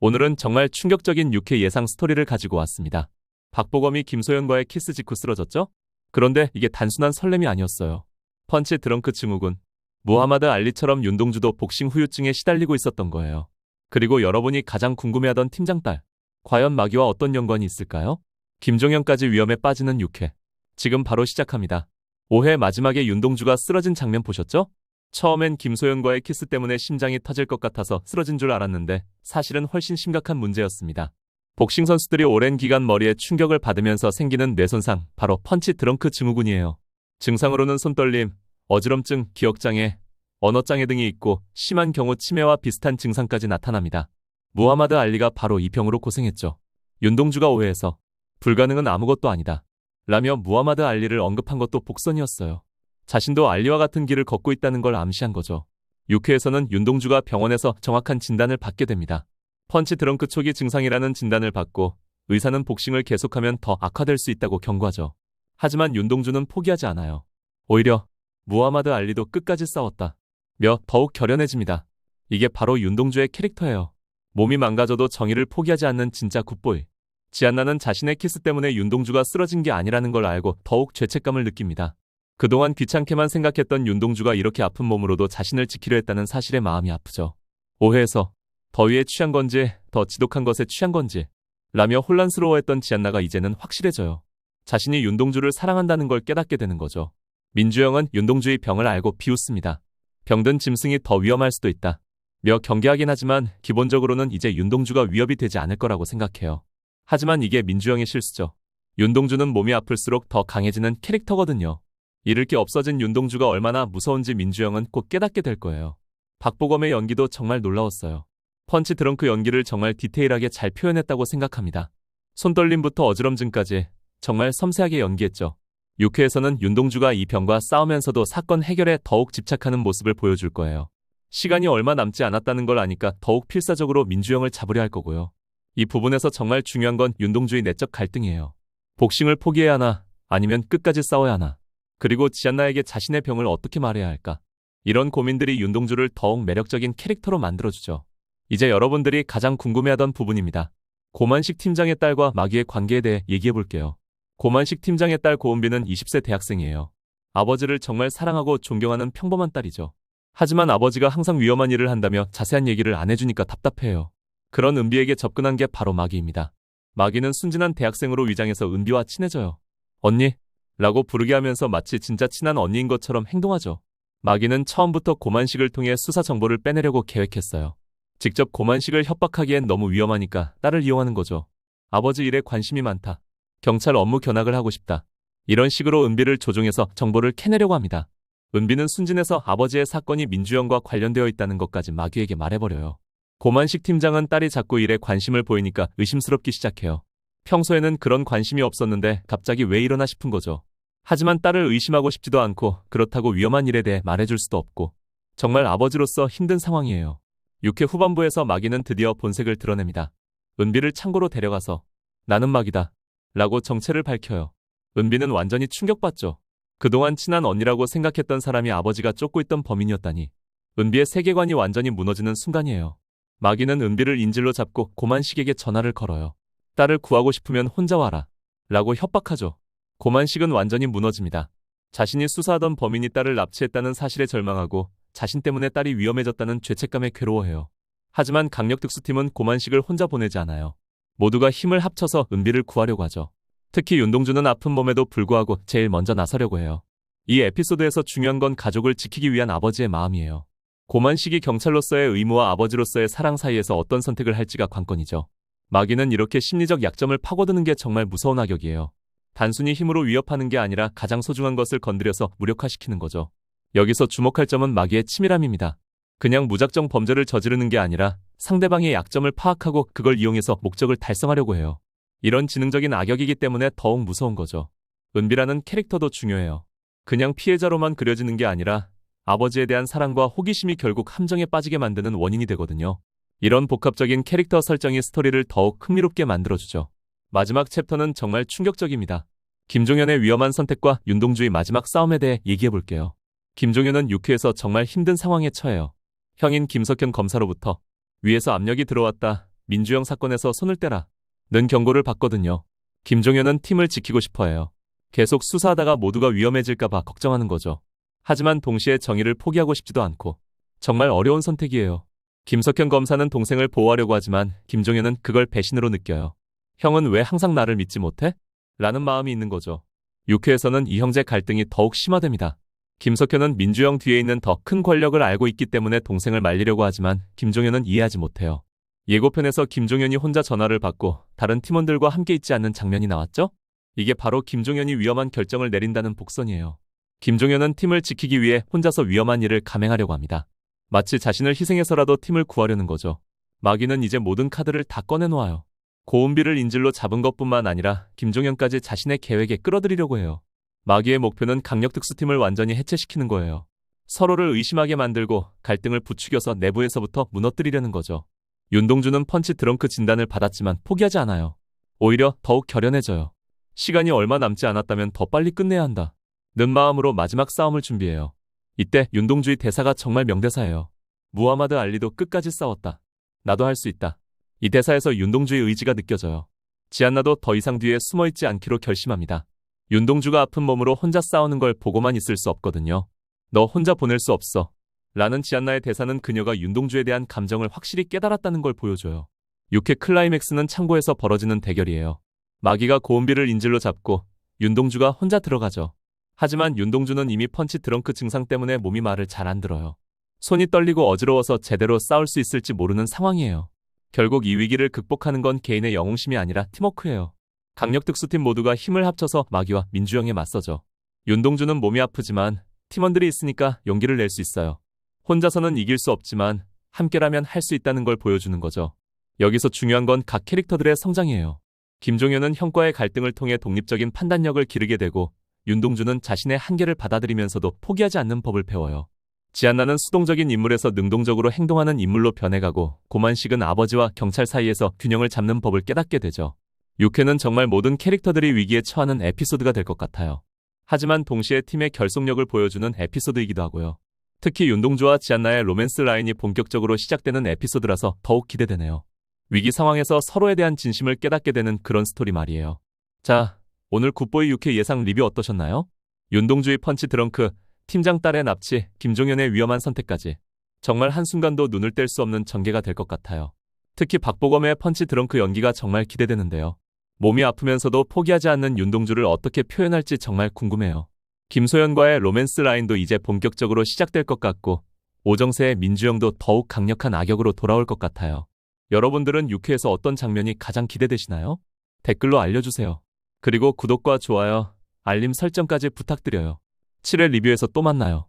오늘은 정말 충격적인 6회 예상 스토리를 가지고 왔습니다. 박보검이 김소연과의 키스 직후 쓰러졌죠? 그런데 이게 단순한 설렘이 아니었어요. 펀치 드렁크 증후군, 무하마드 알리처럼 윤동주도 복싱 후유증에 시달리고 있었던 거예요. 그리고 여러분이 가장 궁금해하던 팀장딸, 과연 마기와 어떤 연관이 있을까요? 김종현까지 위험에 빠지는 6회. 지금 바로 시작합니다. 5회 마지막에 윤동주가 쓰러진 장면 보셨죠? 처음엔 김소연과의 키스 때문에 심장이 터질 것 같아서 쓰러진 줄 알았는데 사실은 훨씬 심각한 문제였습니다. 복싱 선수들이 오랜 기간 머리에 충격을 받으면서 생기는 뇌손상, 바로 펀치 드렁크 증후군이에요. 증상으로는 손떨림, 어지럼증, 기억장애, 언어장애 등이 있고 심한 경우 치매와 비슷한 증상까지 나타납니다. 무하마드 알리가 바로 이 병으로 고생했죠. 윤동주가 오해해서 불가능은 아무것도 아니다 라며 무하마드 알리를 언급한 것도 복선이었어요. 자신도 알리와 같은 길을 걷고 있다는 걸 암시한 거죠. 6회에서는 윤동주가 병원에서 정확한 진단을 받게 됩니다. 펀치 드렁크 초기 증상이라는 진단을 받고 의사는 복싱을 계속하면 더 악화될 수 있다고 경고하죠. 하지만 윤동주는 포기하지 않아요. 오히려 무하마드 알리도 끝까지 싸웠다 며 더욱 결연해집니다. 이게 바로 윤동주의 캐릭터예요. 몸이 망가져도 정의를 포기하지 않는 진짜 굿보이. 지안나는 자신의 키스 때문에 윤동주가 쓰러진 게 아니라는 걸 알고 더욱 죄책감을 느낍니다. 그동안 귀찮게만 생각했던 윤동주가 이렇게 아픈 몸으로도 자신을 지키려 했다는 사실에 마음이 아프죠. 오해에서 더위에 취한 건지 더 지독한 것에 취한 건지 라며 혼란스러워했던 지안나가 이제는 확실해져요. 자신이 윤동주를 사랑한다는 걸 깨닫게 되는 거죠. 민주영은 윤동주의 병을 알고 비웃습니다. 병든 짐승이 더 위험할 수도 있다 며 경계하긴 하지만 기본적으로는 이제 윤동주가 위협이 되지 않을 거라고 생각해요. 하지만 이게 민주영의 실수죠. 윤동주는 몸이 아플수록 더 강해지는 캐릭터거든요. 잃을 게 없어진 윤동주가 얼마나 무서운지 민주영은 곧 깨닫게 될 거예요. 박보검의 연기도 정말 놀라웠어요. 펀치 드렁크 연기를 정말 디테일하게 잘 표현했다고 생각합니다. 손떨림부터 어지럼증까지 정말 섬세하게 연기했죠. 6회에서는 윤동주가 이 병과 싸우면서도 사건 해결에 더욱 집착하는 모습을 보여줄 거예요. 시간이 얼마 남지 않았다는 걸 아니까 더욱 필사적으로 민주영을 잡으려 할 거고요. 이 부분에서 정말 중요한 건 윤동주의 내적 갈등이에요. 복싱을 포기해야 하나 아니면 끝까지 싸워야 하나. 그리고 지안나에게 자신의 병을 어떻게 말해야 할까? 이런 고민들이 윤동주를 더욱 매력적인 캐릭터로 만들어주죠. 이제 여러분들이 가장 궁금해하던 부분입니다. 고만식 팀장의 딸과 마기의 관계에 대해 얘기해볼게요. 고만식 팀장의 딸 고은비는 20세 대학생이에요. 아버지를 정말 사랑하고 존경하는 평범한 딸이죠. 하지만 아버지가 항상 위험한 일을 한다며 자세한 얘기를 안 해주니까 답답해요. 그런 은비에게 접근한 게 바로 마기입니다. 마기는 순진한 대학생으로 위장해서 은비와 친해져요. 언니? 라고 부르게 하면서 마치 진짜 친한 언니인 것처럼 행동하죠. 마기는 처음부터 고만식을 통해 수사 정보를 빼내려고 계획했어요. 직접 고만식을 협박하기엔 너무 위험하니까 딸을 이용하는 거죠. 아버지 일에 관심이 많다. 경찰 업무 견학을 하고 싶다. 이런 식으로 은비를 조종해서 정보를 캐내려고 합니다. 은비는 순진해서 아버지의 사건이 민주영과 관련되어 있다는 것까지 마기에게 말해버려요. 고만식 팀장은 딸이 자꾸 일에 관심을 보이니까 의심스럽기 시작해요. 평소에는 그런 관심이 없었는데 갑자기 왜 이러나 싶은 거죠. 하지만 딸을 의심하고 싶지도 않고 그렇다고 위험한 일에 대해 말해줄 수도 없고 정말 아버지로서 힘든 상황이에요. 6회 후반부에서 마기는 드디어 본색을 드러냅니다. 은비를 창고로 데려가서 나는 마기다 라고 정체를 밝혀요. 은비는 완전히 충격받죠. 그동안 친한 언니라고 생각했던 사람이 아버지가 쫓고 있던 범인이었다니. 은비의 세계관이 완전히 무너지는 순간이에요. 마기는 은비를 인질로 잡고 고만식에게 전화를 걸어요. 딸을 구하고 싶으면 혼자 와라 라고 협박하죠. 고만식은 완전히 무너집니다. 자신이 수사하던 범인이 딸을 납치했다는 사실에 절망하고 자신 때문에 딸이 위험해졌다는 죄책감에 괴로워해요. 하지만 강력특수팀은 고만식을 혼자 보내지 않아요. 모두가 힘을 합쳐서 은비를 구하려고 하죠. 특히 윤동주는 아픈 몸에도 불구하고 제일 먼저 나서려고 해요. 이 에피소드에서 중요한 건 가족을 지키기 위한 아버지의 마음이에요. 고만식이 경찰로서의 의무와 아버지로서의 사랑 사이에서 어떤 선택을 할지가 관건이죠. 마기는 이렇게 심리적 약점을 파고드는 게 정말 무서운 악역이에요. 단순히 힘으로 위협하는 게 아니라 가장 소중한 것을 건드려서 무력화시키는 거죠. 여기서 주목할 점은 마기의 치밀함입니다. 그냥 무작정 범죄를 저지르는 게 아니라 상대방의 약점을 파악하고 그걸 이용해서 목적을 달성하려고 해요. 이런 지능적인 악역이기 때문에 더욱 무서운 거죠. 은비라는 캐릭터도 중요해요. 그냥 피해자로만 그려지는 게 아니라 아버지에 대한 사랑과 호기심이 결국 함정에 빠지게 만드는 원인이 되거든요. 이런 복합적인 캐릭터 설정이 스토리를 더욱 흥미롭게 만들어주죠. 마지막 챕터는 정말 충격적입니다. 김종현의 위험한 선택과 윤동주의 마지막 싸움에 대해 얘기해볼게요. 김종현은 6회에서 정말 힘든 상황에 처해요. 형인 김석현 검사로부터 위에서 압력이 들어왔다 민주영 사건에서 손을 떼라 는 경고를 받거든요. 김종현은 팀을 지키고 싶어해요. 계속 수사하다가 모두가 위험해질까봐 걱정하는 거죠. 하지만 동시에 정의를 포기하고 싶지도 않고 정말 어려운 선택이에요. 김석현 검사는 동생을 보호하려고 하지만 김종현은 그걸 배신으로 느껴요. 형은 왜 항상 나를 믿지 못해? 라는 마음이 있는 거죠. 6회에서는 이 형제 갈등이 더욱 심화됩니다. 김석현은 민주영 뒤에 있는 더 큰 권력을 알고 있기 때문에 동생을 말리려고 하지만 김종현은 이해하지 못해요. 예고편에서 김종현이 혼자 전화를 받고 다른 팀원들과 함께 있지 않는 장면이 나왔죠? 이게 바로 김종현이 위험한 결정을 내린다는 복선이에요. 김종현은 팀을 지키기 위해 혼자서 위험한 일을 감행하려고 합니다. 마치 자신을 희생해서라도 팀을 구하려는 거죠. 마귀는 이제 모든 카드를 다 꺼내놓아요. 고은비를 인질로 잡은 것뿐만 아니라 김종현까지 자신의 계획에 끌어들이려고 해요. 마귀의 목표는 강력특수팀을 완전히 해체시키는 거예요. 서로를 의심하게 만들고 갈등을 부추겨서 내부에서부터 무너뜨리려는 거죠. 윤동주는 펀치 드렁크 진단을 받았지만 포기하지 않아요. 오히려 더욱 결연해져요. 시간이 얼마 남지 않았다면 더 빨리 끝내야 한다 는 마음으로 마지막 싸움을 준비해요. 이때 윤동주의 대사가 정말 명대사예요. 무하마드 알리도 끝까지 싸웠다. 나도 할 수 있다. 이 대사에서 윤동주의 의지가 느껴져요. 지안나도 더 이상 뒤에 숨어있지 않기로 결심합니다. 윤동주가 아픈 몸으로 혼자 싸우는 걸 보고만 있을 수 없거든요. 너 혼자 보낼 수 없어. 라는 지안나의 대사는 그녀가 윤동주에 대한 감정을 확실히 깨달았다는 걸 보여줘요. 6회 클라이맥스는 창고에서 벌어지는 대결이에요. 마귀가 고은비를 인질로 잡고 윤동주가 혼자 들어가죠. 하지만 윤동주는 이미 펀치 드렁크 증상 때문에 몸이 말을 잘 안 들어요. 손이 떨리고 어지러워서 제대로 싸울 수 있을지 모르는 상황이에요. 결국 이 위기를 극복하는 건 개인의 영웅심이 아니라 팀워크예요. 강력특수팀 모두가 힘을 합쳐서 마귀와 민주영에 맞서죠. 윤동주는 몸이 아프지만 팀원들이 있으니까 용기를 낼 수 있어요. 혼자서는 이길 수 없지만 함께라면 할 수 있다는 걸 보여주는 거죠. 여기서 중요한 건 각 캐릭터들의 성장이에요. 김종현은 형과의 갈등을 통해 독립적인 판단력을 기르게 되고 윤동주는 자신의 한계를 받아들이면서도 포기하지 않는 법을 배워요. 지안나는 수동적인 인물에서 능동적으로 행동하는 인물로 변해가고 고만식은 아버지와 경찰 사이에서 균형을 잡는 법을 깨닫게 되죠. 6회는 정말 모든 캐릭터들이 위기에 처하는 에피소드가 될 것 같아요. 하지만 동시에 팀의 결속력을 보여주는 에피소드이기도 하고요. 특히 윤동주와 지안나의 로맨스 라인이 본격적으로 시작되는 에피소드라서 더욱 기대되네요. 위기 상황에서 서로에 대한 진심을 깨닫게 되는 그런 스토리 말이에요. 자, 오늘 굿보이 6회 예상 리뷰 어떠셨나요? 윤동주의 펀치 드렁크, 팀장 딸의 납치, 김종현의 위험한 선택까지 정말 한순간도 눈을 뗄 수 없는 전개가 될 것 같아요. 특히 박보검의 펀치 드렁크 연기가 정말 기대되는데요. 몸이 아프면서도 포기하지 않는 윤동주를 어떻게 표현할지 정말 궁금해요. 김소연과의 로맨스 라인도 이제 본격적으로 시작될 것 같고 오정세의 민주영도 더욱 강력한 악역으로 돌아올 것 같아요. 여러분들은 6회에서 어떤 장면이 가장 기대되시나요? 댓글로 알려주세요. 그리고 구독과 좋아요, 알림 설정까지 부탁드려요. 7회 리뷰에서 또 만나요.